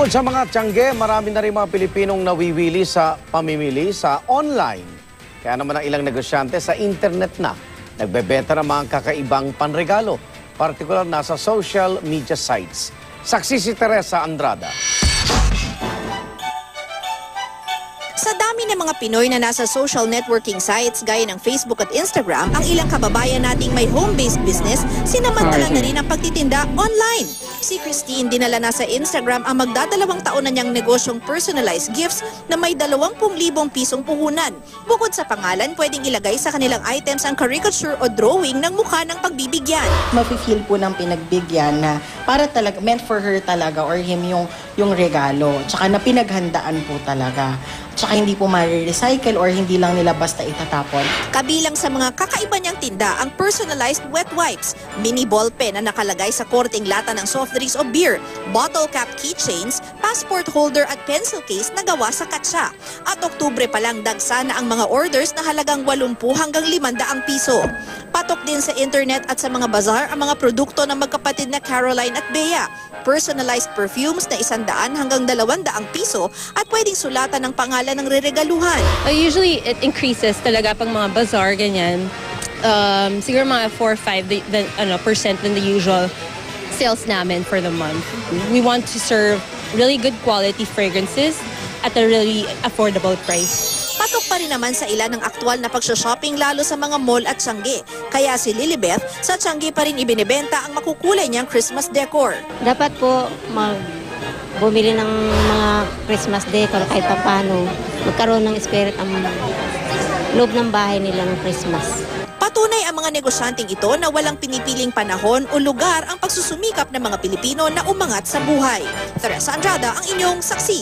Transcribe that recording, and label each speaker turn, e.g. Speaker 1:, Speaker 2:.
Speaker 1: Bukod sa mga tiyangge, marami na rin mga Pilipinong nawiwili sa pamimili sa online. Kaya naman ang ilang negosyante sa internet na nagbebenta ng mga kakaibang panregalo, partikular na sa social media sites. Saksi si Teresa Andrada.
Speaker 2: Sa dami ng mga Pinoy na nasa social networking sites gaya ng Facebook at Instagram, ang ilang kababayan nating may home-based business, sinamantala na rin ang pagtitinda online. Si Christine dinala na sa Instagram ang magdadalawang taon na niyang negosyong personalized gifts na may 20,000 pisong puhunan. Bukod sa pangalan, pwedeng ilagay sa kanilang items ang caricature o drawing ng mukha ng pagbibigyan.
Speaker 3: Mafe-feel po ng pinagbigyan na para talaga, meant for her talaga or him yung regalo. Tsaka na pinaghandaan po talaga. Tsaka hindi po ma-recycle or hindi lang nila basta itatapon.
Speaker 2: Kabilang sa mga kakaiba niyang tinda ang personalized wet wipes, mini ballpen na nakalagay sa korting lata ng soft drinks o beer, bottle cap keychains, passport holder at pencil case na gawa sa katsa. At Oktubre pa lang dagsa na ang mga orders na halagang 80 hanggang 500 piso. Patok din sa internet at sa mga bazaar ang mga produkto ng magkapatid na Caroline at Bea. Personalized perfumes na 100 hanggang 200 piso at pwedeng sulatan ng pangalan ng reregaluhan.
Speaker 4: Usually, it increases talaga pag mga bazaar, ganyan. Siguro mga 4-5% than the usual sales namin for the month. We want to serve really good quality fragrances at a really affordable price.
Speaker 2: Patok pa rin naman sa ilan ng aktwal na pagsha-shopping lalo sa mga mall at Tiangge. Kaya si Lilibeth, sa Tiangge pa rin ibinebenta ang makukulay niyang Christmas decor.
Speaker 5: Dapat po bumili ng mga Christmas decor kahit paano magkaroon ng spirit ang loob ng bahay nila ng Christmas.
Speaker 2: Patunay ang mga negosyanteng ito na walang pinipiling panahon o lugar ang pagsusumikap ng mga Pilipino na umangat sa buhay. Teresa Andrada, ang inyong saksi.